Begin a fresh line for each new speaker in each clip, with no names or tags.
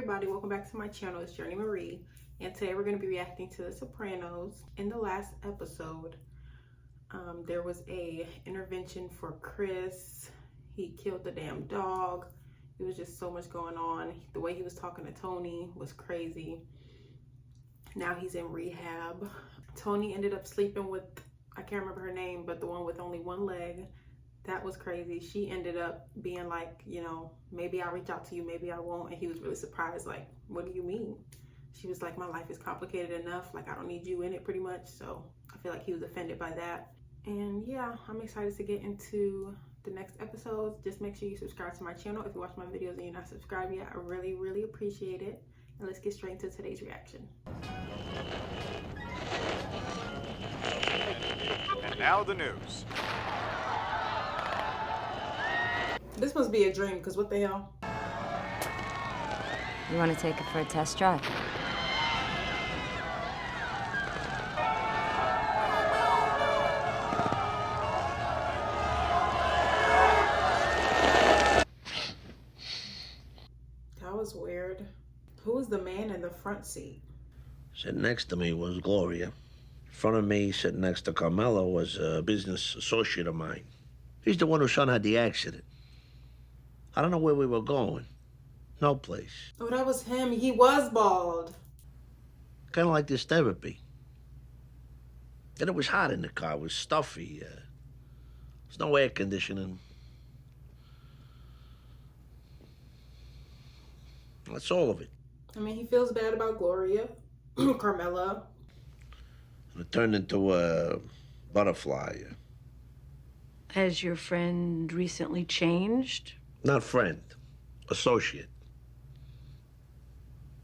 everybody, welcome back to my channel. It's Journey Marie, and today we're going to be reacting to the Sopranos. In the last episode, there was a intervention for Chris. He killed the damn dog. It was just so much going on. The way he was talking to Tony was crazy. Now he's in rehab. Tony ended up sleeping with, I can't remember her name, but the one with only one leg. That was crazy. She ended up being like, you know, maybe I'll reach out to you, maybe I won't. And he was really surprised, like, what do you mean? She was like, my life is complicated enough. Like, I don't need you in it, pretty much. So I feel like he was offended by that. And yeah, I'm excited to get into the next episodes. Just make sure you subscribe to my channel. If you watch my videos and you're not subscribed yet, I really, really appreciate it. And let's get straight into today's reaction.
And now the news.
This must be a dream, because what the hell?
You want to take it for a test drive?
That was weird. Who was the man in the front seat?
Sitting next to me was Gloria. In front of me, sitting next to Carmela, was a business associate of mine. He's the one whose son had the accident. I don't know where we were going. No place.
Oh, that was him. He was bald.
Kind of like this therapy. And it was hot in the car. It was stuffy. There's no air conditioning. That's all of it.
I mean, he feels bad about Gloria, Carmela.
And it turned into a butterfly.
Has your friend recently changed?
Not friend. Associate.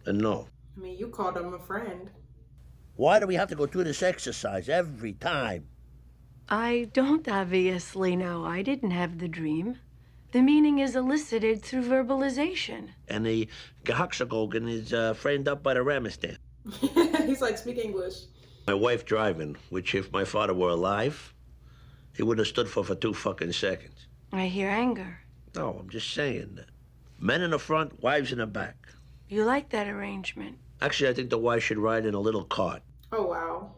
And no.
I mean, you called him a friend.
Why do we have to go through this exercise every time?
I don't obviously know. I didn't have the dream. The meaning is elicited through verbalization.
And the Gehaxagogan is framed up by the Ramistan.
He's like, speak English.
My wife driving, which if my father were alive, he wouldn't have stood for 2 fucking seconds.
I hear anger.
No, I'm just saying that. Men in the front, wives in the back.
You like that arrangement?
Actually, I think the wife should ride in a little cart.
Oh, wow.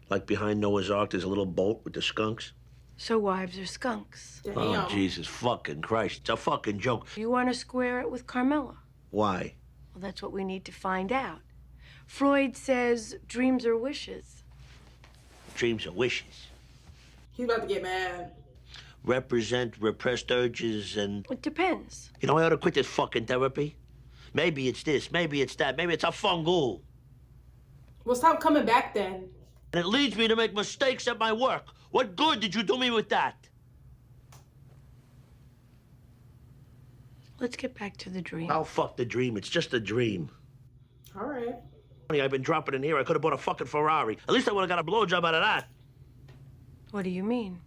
Like behind Noah's Ark, there's a little boat with the skunks.
So wives are skunks.
Damn.
Oh, Jesus fucking Christ. It's a fucking joke.
You want to square it with Carmela?
Why?
Well, that's what we need to find out. Freud says dreams are wishes.
Dreams are wishes.
He's about to get mad.
Represent repressed urges and...
It depends.
You know, I ought to quit this fucking therapy. Maybe it's this, maybe it's that, maybe it's a fungal.
Well, stop coming back then.
And it leads me to make mistakes at my work. What good did you do me with that?
Let's get back to the dream.
Oh, fuck the dream. It's just a dream.
All right.
Honey, I've been dropping in here. I could have bought a fucking Ferrari. At least I would have got a blowjob out of that.
What do you mean?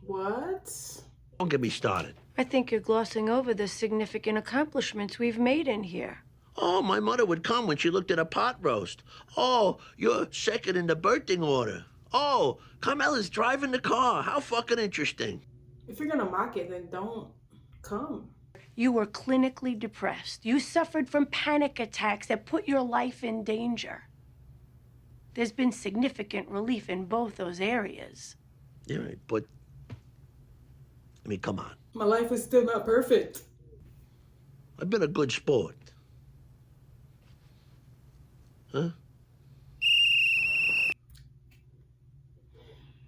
What?
Don't get me started.
I think you're glossing over the significant accomplishments we've made in here.
Oh, my mother would come when she looked at a pot roast. Oh, you're second in the birthing order. Oh, Carmela's driving the car. How fucking interesting.
If you're gonna mock it, then don't come.
You were clinically depressed. You suffered from panic attacks that put your life in danger. There's been significant relief in both those areas.
You're right, but... I mean, come on.
My life is still not perfect.
I've been a good sport. Huh?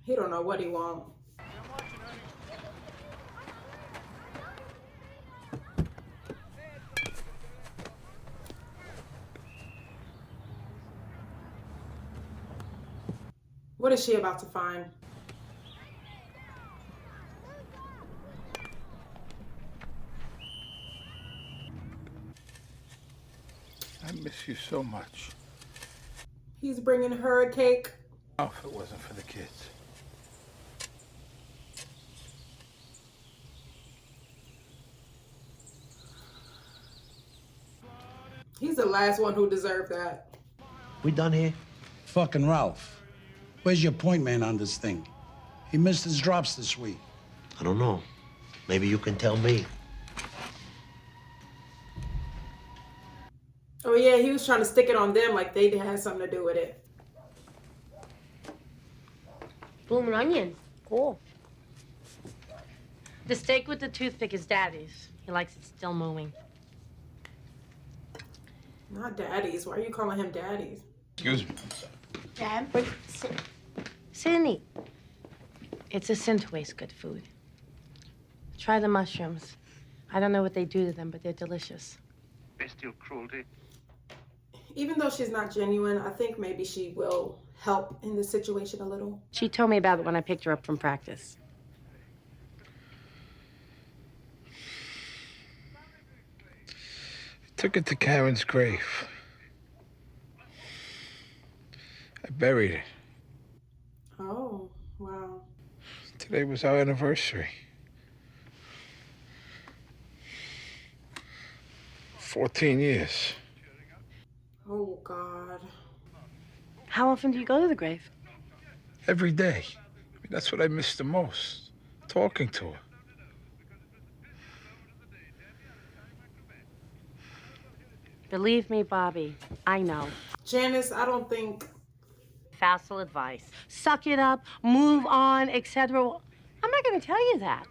He don't know what he wants. What is she about to find?
I miss you so much.
He's bringing her a cake.
Oh, if it wasn't for the kids.
He's the last one who deserved that.
We done here?
Fucking Ralph. Where's your point man on this thing? He missed his drops this week.
I don't know. Maybe you can tell me.
Oh yeah, he was trying to stick it on them like they had something to do with it.
Bloomin' onion. Cool. The steak with the toothpick is Daddy's. He likes it still moving.
Not daddies. Why are you calling him daddies?
Excuse me.
Dad, sit and eat. It's a sin to waste good food. Try the mushrooms. I don't know what they do to them, but they're delicious.
Bestial cruelty.
Even though she's not genuine, I think maybe she will help in this situation a little.
She told me about it when I picked her up from practice.
Took it to Karen's grave. I buried it.
Oh, wow.
Today was our anniversary. 14 years.
Oh, God.
How often do you go to the grave?
Every day. I mean, that's what I miss the most. Talking to her.
Believe me, Bobby, I know.
Janice, I don't think...
Facile advice. Suck it up, move on, etc. I'm not going to tell you that.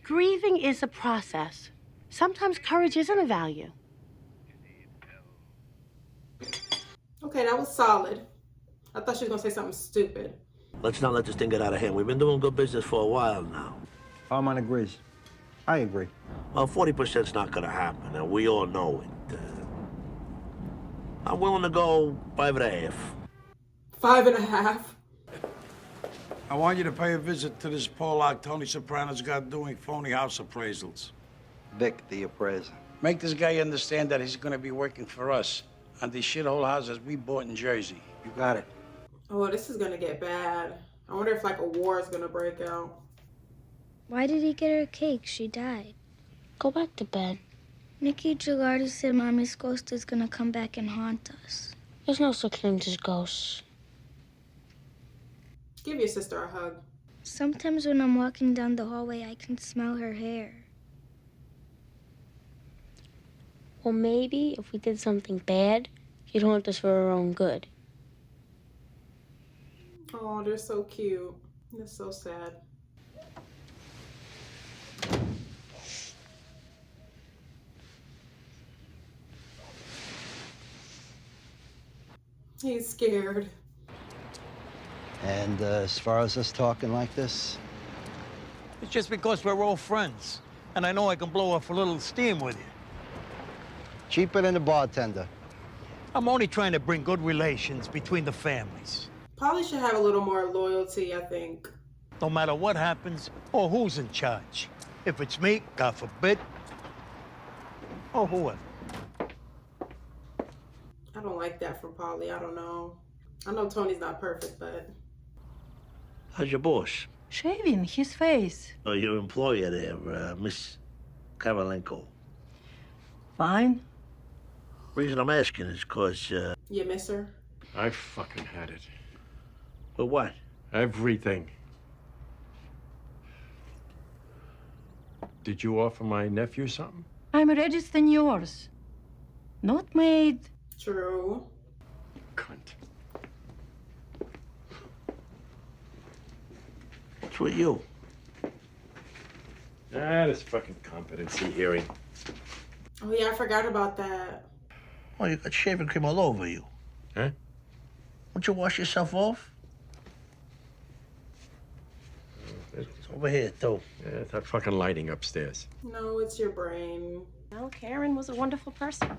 Grieving is a process. Sometimes courage isn't a value.
Okay, that was solid. I thought she was going to say something stupid.
Let's not let this thing get out of hand. We've been doing good business for a while now.
Farman agrees. I agree.
Well, 40%'s not gonna happen, and we all know it. I'm willing to go 5.5.
5.5.
I want you to pay a visit to this Pollock Tony Soprano's got doing phony house appraisals.
Vic, the appraiser.
Make this guy understand that he's gonna be working for us on these shithole houses we bought in Jersey.
You got it.
Oh, this is going to get bad. I wonder if, like, a war is going to break out.
Why did he get her cake? She died.
Go back to bed.
Nikki Gilardi said Mommy's ghost is gonna come back and haunt us.
There's no such thing as ghosts.
Give your sister a hug.
Sometimes when I'm walking down the hallway, I can smell her hair.
Well, maybe if we did something bad, she'd haunt us for her own good.
Oh, they're so cute. That's so sad. He's scared.
And as far as us talking like this,
It's just because we're all friends. And I know I can blow off a little steam with you.
cheaper than the bartender.
I'm only trying to bring good relations between the families.
Polly should have a little more loyalty, I think.
No matter what happens or who's in charge. If it's me, God forbid, or whoever.
I don't like that from Polly. I don't know. I know Tony's not perfect, but...
How's your boss?
Shaving his face.
Oh, your employer there, Miss Karolenko.
Fine.
Reason I'm asking is because,
You miss her?
I fucking had it.
But what?
Everything. Did you offer my nephew something?
I'm registering yours. Not made.
True.
Cunt.
What's with you?
Ah, this fucking competency hearing.
Oh, yeah, I forgot about that.
Oh, you got shaving cream all over you.
Huh?
Won't you wash yourself off? It's over here, too.
Yeah, that fucking lighting upstairs.
No, it's your brain.
Well, Karen was a wonderful person.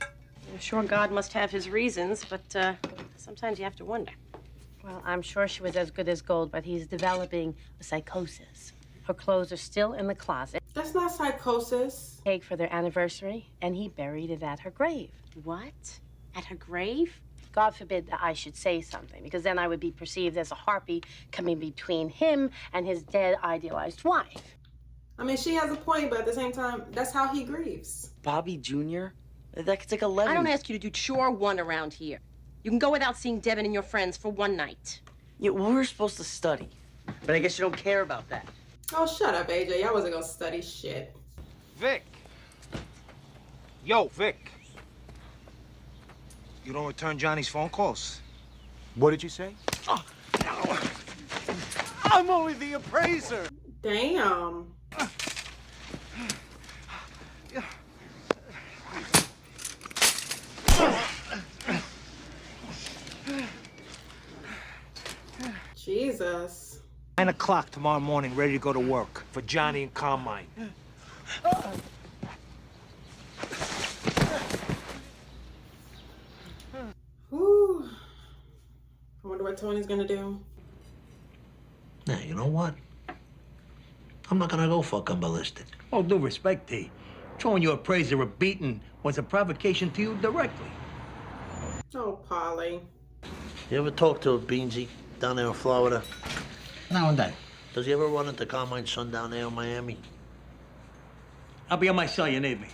I'm sure God must have his reasons, but sometimes you have to wonder. Well, I'm sure she was as good as gold, but he's developing a psychosis. Her clothes are still in the closet.
That's not psychosis.
Cake for their anniversary, and he buried it at her grave. What? At her grave? God forbid that I should say something, because then I would be perceived as a harpy coming between him and his dead, idealized wife.
I mean, she has a point, but at the same time, that's how he grieves.
Bobby Jr.? That could take 11.
I don't ask you to do chore one around here. You can go without seeing Devin and your friends for one night.
Yeah, well, we were supposed to study. But I guess you don't care about that.
Oh, shut up, AJ. I wasn't gonna study shit.
Vic. Yo, Vic.
You don't return Johnny's phone calls. What did you say? Oh, no. I'm only the appraiser.
Damn. Jesus.
9 o'clock tomorrow morning, ready to go to work for Johnny and Carmine.
Whew. I wonder what Tony's gonna do.
Now, you know what? I'm not gonna go fucking ballistic.
Oh, due respect, T. Throwing your appraiser a beating was a provocation to you directly.
Oh, Polly.
You ever talk to a Beansy down there in Florida?
Now and then.
Does he ever run into Carmine's son down there in Miami?
I'll be on my cell, you need me.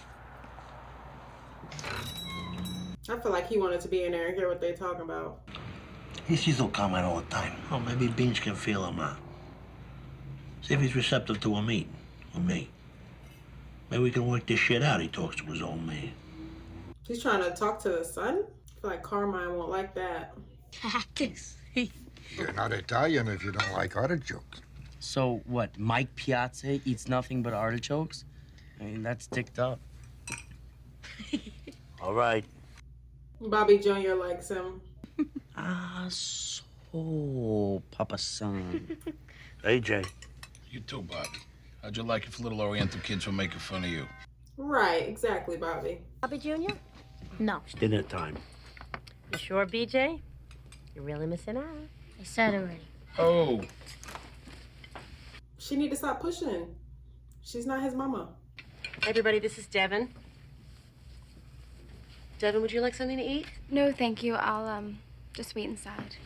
I feel like he wanted to be in there and hear what they're talking about.
He sees little Carmine all the time. Oh, maybe Beans can feel him out. See if he's receptive to a meeting with me. Maybe we can work this shit out. He talks to his old man.
He's trying to talk to the son? I feel like Carmine won't like that.
Cactus.
You're not Italian if you don't like artichokes.
So what, Mike Piazza eats nothing but artichokes? I mean, that's dicked up.
All right.
Bobby Jr. likes him.
Ah, so, Papa Son.
AJ.
You too, Bobby. How'd you like if little Oriental kids were making fun of you?
Right, exactly, Bobby.
Bobby Jr.?
No.
It's dinner time.
You sure, BJ? You're really missing out.
I said already.
Oh.
She need to stop pushing. She's not his mama.
Hey, everybody, this is Devin. Devin, would you like something to eat?
No, thank you. I'll, just wait inside.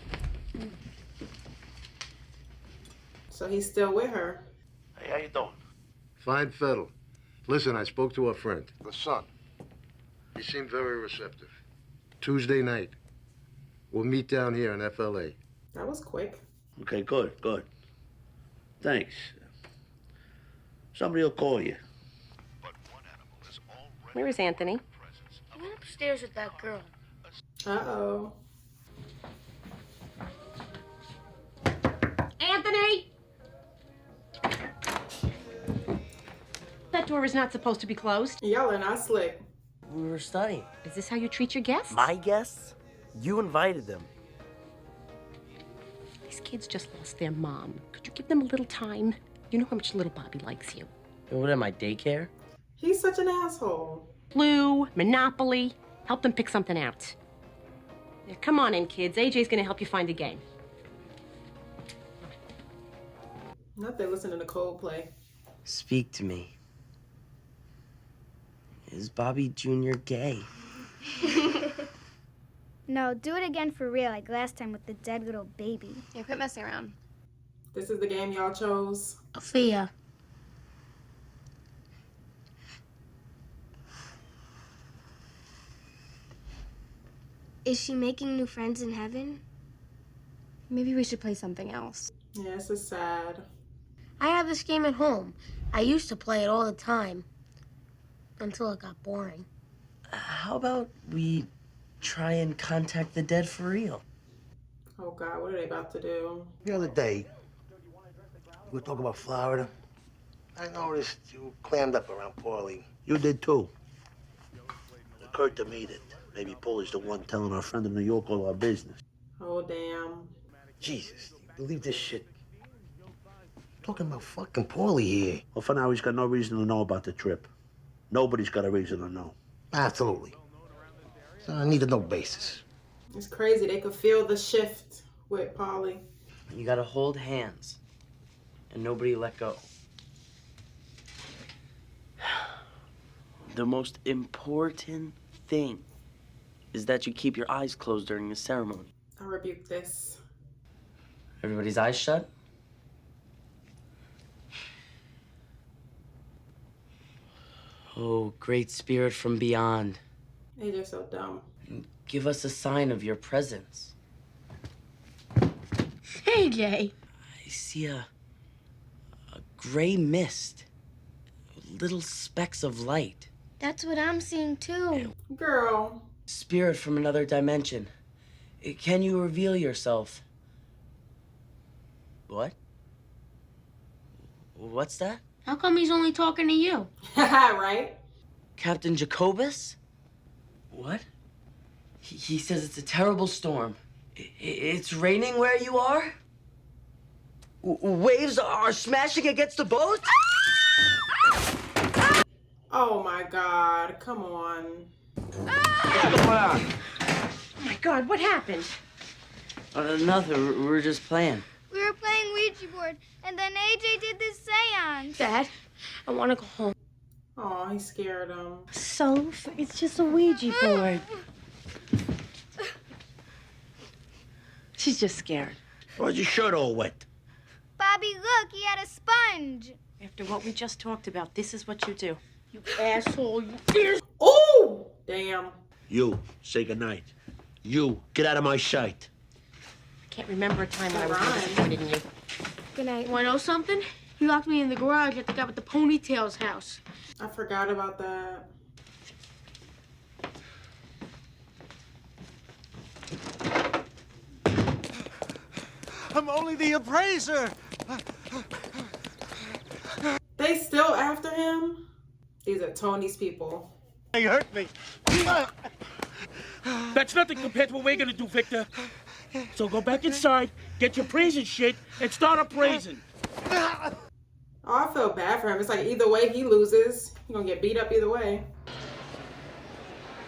So he's still with her.
Hey, how you doing?
Fine fiddle. Listen, I spoke to a friend, the son. He seemed very receptive. Tuesday night. We'll meet down here in FLA.
That was quick.
Okay, good. Thanks. Somebody will call you.
Where is Anthony?
He went upstairs with that girl.
Uh-oh.
Anthony! That door is not supposed to be closed.
Y'all are not slick.
We were studying.
Is this how you treat your guests?
My guests? You invited them.
These kids just lost their mom. Could you give them a little time? You know how much little Bobby likes you.
What am I, daycare?
He's such an asshole.
Clue, Monopoly. Help them pick something out. Yeah, come on in, kids. AJ's gonna help you find a game.
Not they listening to Coldplay.
Speak to me. Is Bobby Jr. gay?
No, do it again for real, like last time with the dead little baby.
Yeah, quit messing around.
This is the game y'all chose.
Sophia.
Is she making new friends in heaven? Maybe we should play something else.
Yeah, this is sad.
I have this game at home. I used to play it all the time. Until it got boring.
How about we try and contact the dead for real?
Oh, God, what are they about to do?
The other day, we were talking about Florida. I noticed you clammed up around Paulie.
You did too. It occurred to me that maybe Paulie's the one telling our friend in New York all our business.
Oh, damn.
Jesus, you believe this shit? Talking about fucking Paulie here.
Well, for now, he's got no reason to know about the trip. Nobody's got a reason to know.
Absolutely. So I need to know basis.
It's crazy. They could feel the shift with Polly.
You gotta hold hands and nobody let go. The most important thing is that you keep your eyes closed during the ceremony.
I rebuke this.
Everybody's eyes shut? Oh, great spirit from beyond.
They're just so dumb.
Give us a sign of your presence.
Hey, Jay.
I see a gray mist. Little specks of light.
That's what I'm seeing too.
Girl.
Spirit from another dimension. Can you reveal yourself? What? What's that?
How come he's only talking to you?
Right?
Captain Jacobus? What? He says it's a terrible storm. It's raining where you are? Waves are smashing against the boat?
Oh my God, come on.
Oh my God, what happened?
Nothing. We're just playing.
We were playing Ouija board, and then AJ did this seance.
Dad, I want to go home.
Oh, he scared him.
Soph, it's just a Ouija board. She's just scared.
Why's your shirt all wet?
Bobby, look, he had a sponge.
After what we just talked about, this is what you do.
You asshole, you
Oh, damn.
You, say goodnight. You, get out of my sight.
I can't remember a time when I was more disappointed in you.
Good night. Want to know something? He locked me in the garage at the guy with the ponytail's house.
I forgot about that.
I'm only the appraiser.
They still after him? These are Tony's people.
He hurt me.
That's nothing compared to what we're gonna do, Victor. So go back inside, get your praising shit, and start appraising.
Oh, I feel bad for him. It's like either way he loses. He's gonna get beat up either way.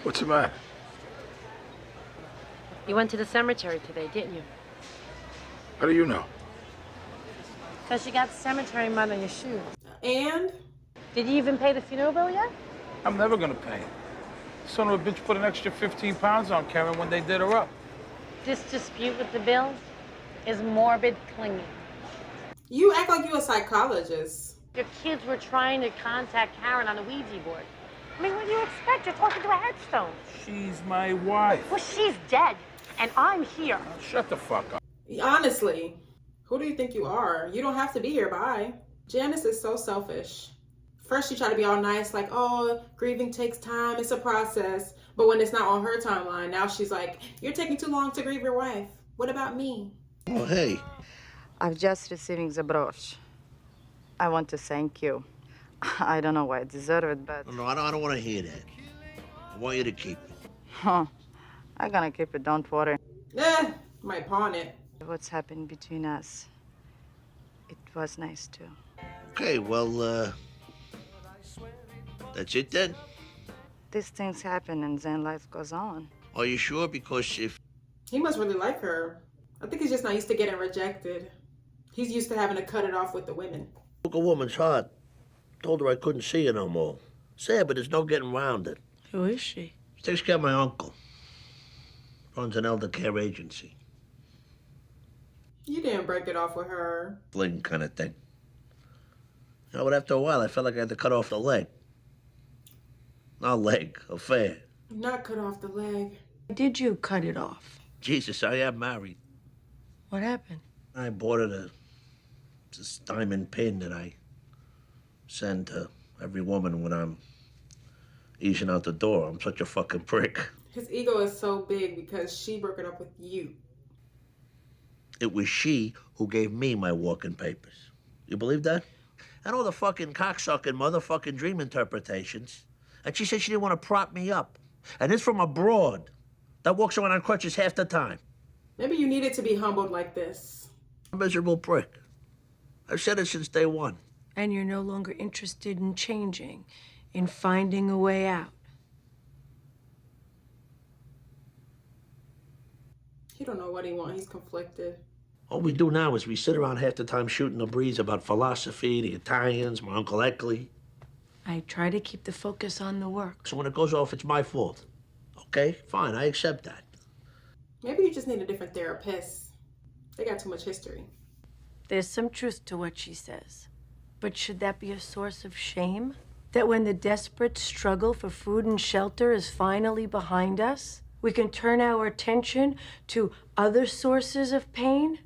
What's the matter?
You went to the cemetery today, didn't you?
How do you know?
Because you got cemetery mud on your shoes.
And?
Did you even pay the funeral bill yet?
I'm never gonna pay it. Son of a bitch put an extra 15 pounds on Karen when they did her up.
This dispute with the bills is morbid clinging.
You act like you're a psychologist.
Your kids were trying to contact Karen on a Ouija board. I mean, what do you expect? You're talking to a headstone.
She's my wife.
Well, she's dead, and I'm here.
Shut the fuck up.
Honestly, who do you think you are? You don't have to be here, bye. Janice is so selfish. First she tried to be all nice, like, oh, grieving takes time, it's a process. But when it's not on her timeline, now she's like, you're taking too long to grieve your wife. What about me?
Oh, hey.
I'm just receiving the brooch. I want to thank you. I don't know why I deserve it, but...
No, I don't want to hear that. I want you to keep it.
Huh. I'm gonna keep it, don't worry.
Might pawn it.
What's happened between us, it was nice too.
Okay, well, that's it then?
These things happen and then life goes on.
Are you sure? Because if...
He must really like her. I think he's just not used to getting rejected. He's used to having to cut it off with the women.
Broke a woman's heart. Told her I couldn't see her no more. Sad, but there's no getting around it.
Who is she?
She takes care of my uncle. Runs an elder care agency.
You didn't break it off with her.
Fling kind of thing. You know, but after a while, I felt like I had to cut off the leg. Not a leg, affair.
Not cut off the leg.
Did you cut it off?
Jesus, I am married.
What happened?
I bought her this diamond pin that I send to every woman when I'm easing out the door. I'm such a fucking prick.
His ego is so big because she broke it up with you.
It was she who gave me my walking papers. You believe that? And all the fucking cocksucking motherfucking dream interpretations. And she said she didn't want to prop me up. And it's from a broad that walks around on crutches half the time.
Maybe you needed to be humbled like this.
A miserable prick. I've said it since day one.
And you're no longer interested in changing, in finding a way out.
He don't know what he wants. He's conflicted.
All we do now is we sit around half the time shooting the breeze about philosophy, the Italians, my Uncle Eckley.
I try to keep the focus on the work.
So when it goes off, it's my fault. Okay, fine, I accept that.
Maybe you just need a different therapist. They got too much history.
There's some truth to what she says. But should that be a source of shame? That when the desperate struggle for food and shelter is finally behind us, we can turn our attention to other sources of pain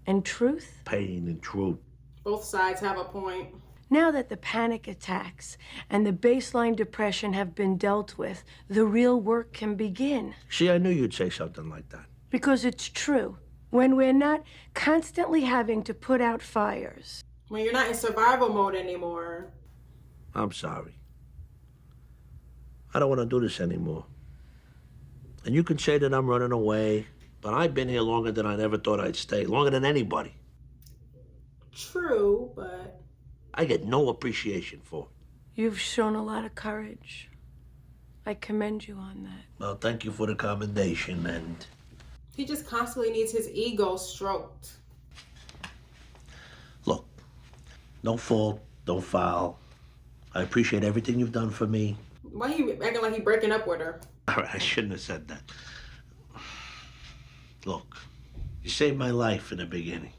and truth?
Pain and truth.
Both sides have a point.
Now that the panic attacks and the baseline depression have been dealt with, the real work can begin.
See, I knew you'd say something like that.
Because it's true. When we're not constantly having to put out fires.
When you're not in survival mode anymore.
I'm sorry. I don't want to do this anymore. And you can say that I'm running away, but I've been here longer than I never thought I'd stay. Longer than anybody.
True, but...
I get no appreciation for it.
You've shown a lot of courage. I commend you on that.
Well, thank you for the commendation, and...
He just constantly needs his ego stroked.
Look, no fault, no foul. I appreciate everything you've done for me.
Why he acting like he breaking up with her?
All right, I shouldn't have said that. Look, you saved my life in the beginning.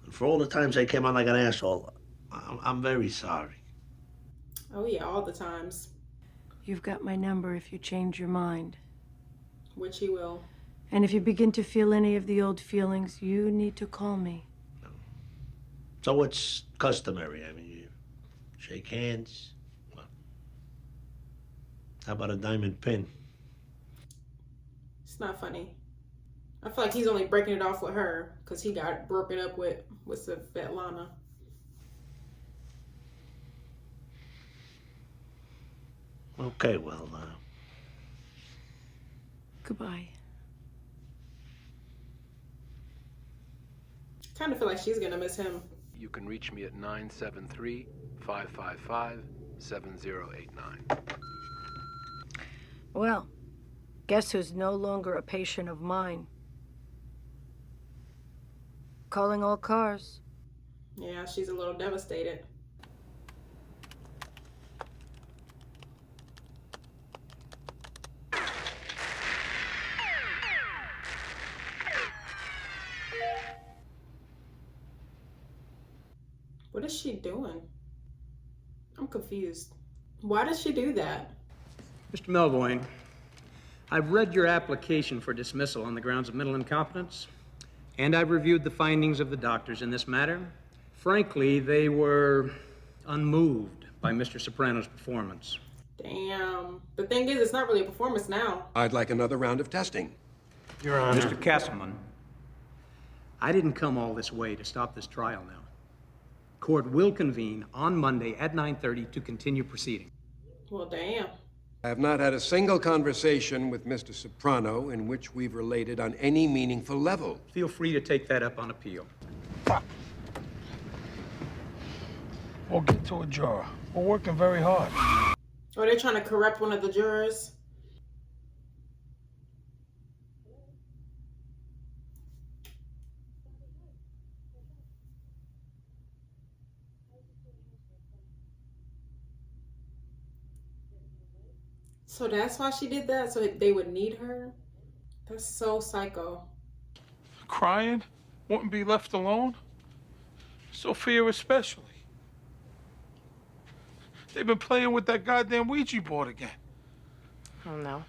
And for all the times I came out like an asshole, I'm very sorry.
Oh yeah, all the times.
You've got my number if you change your mind.
Which he will.
And if you begin to feel any of the old feelings, you need to call me.
So what's customary? I mean, you shake hands. Well, how about a diamond pin?
It's not funny. I feel like he's only breaking it off with her because he got broken up with Svetlana.
Okay, well,
Goodbye.
Kind of feel like she's gonna miss him.
You can reach me at 973-555-7089.
Well, guess who's no longer a patient of mine? Calling all cars.
Yeah, she's a little devastated. What is she doing? I'm confused. Why does she do that?
Mr. Melvoin, I've read your application for dismissal on the grounds of mental incompetence, and I've reviewed the findings of the doctors in this matter. Frankly, they were unmoved by Mr. Soprano's performance.
Damn. The thing is, it's not really a performance now.
I'd like another round of testing.
Your Honor. Mr. Castleman, I didn't come all this way to stop this trial now. Court will convene on Monday at 9:30 to continue proceeding.
Well, damn.
I have not had a single conversation with Mr. Soprano in which we've related on any meaningful level.
Feel free to take that up on appeal.
We'll get to a juror. We're working very hard.
Or they're trying to corrupt one of the jurors. So that's why she did that? So they would need her? That's so psycho.
Crying? Wouldn't be left alone? Sophia especially. They've been playing with that goddamn Ouija board again.
Oh, no.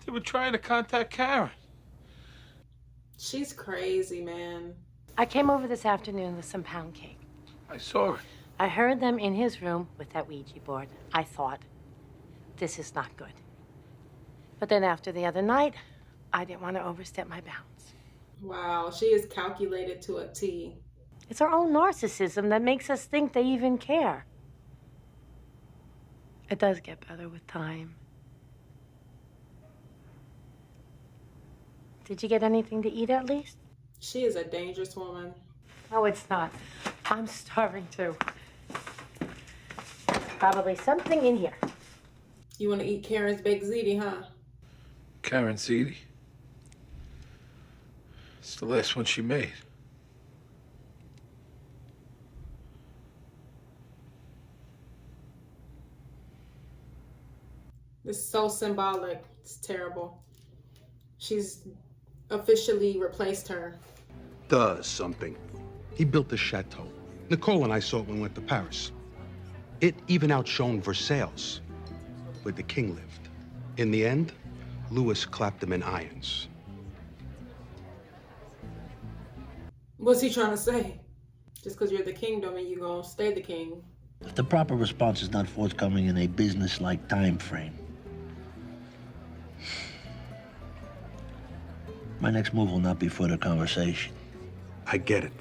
They were trying to contact Karen.
She's crazy, man.
I came over this afternoon with some pound cake.
I saw it.
I heard them in his room with that Ouija board. I thought, this is not good. But then after the other night, I didn't want to overstep my bounds.
Wow, she is calculated to a T.
It's our own narcissism that makes us think they even care. It does get better with time. Did you get anything to eat at least?
She is a dangerous woman.
Oh, it's not. I'm starving too. Probably something in here.
You want to eat Karen's baked ziti, huh?
Karen Ziti. It's the last one she made.
It's so symbolic. It's terrible. She's officially replaced her.
Does something. He built the chateau. Nicole and I saw it when we went to Paris. It even outshone Versailles, where the king lived. In the end, Louis clapped him in irons.
What's he trying to say? Just because you're the king don't mean you're going to stay the king.
If the proper response is not forthcoming in a business-like time frame, my next move will not be further conversation.
I get it.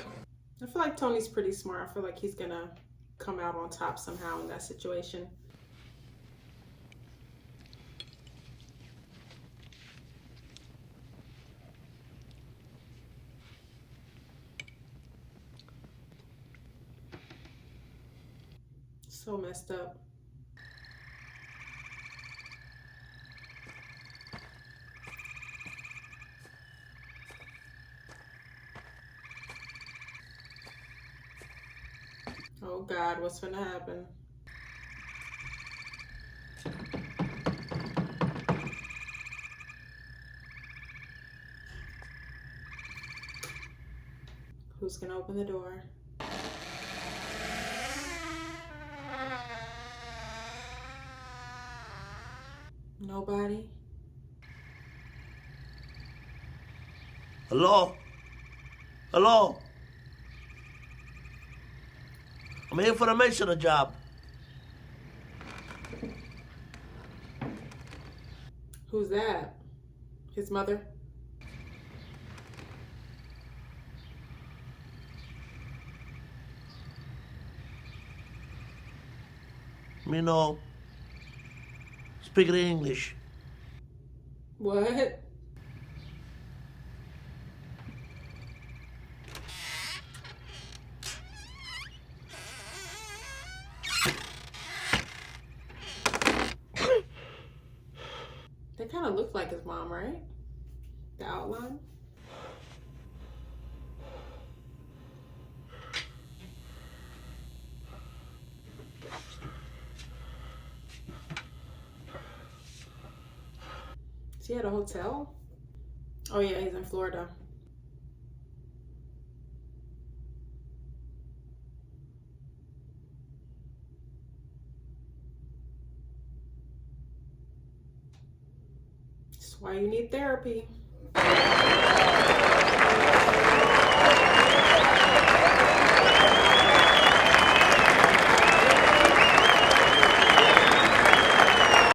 I feel like Tony's pretty smart. I feel like he's gonna come out on top somehow in that situation. So messed up. Oh God, what's gonna happen? Who's gonna open the door? Nobody?
Hello? Hello? I'm here for the missioner job.
Who's that? His mother?
Me no. Speak English.
What? They kind of look like his mom, right? The outline. Is he at a hotel? Oh yeah, he's in Florida. That's why you need therapy.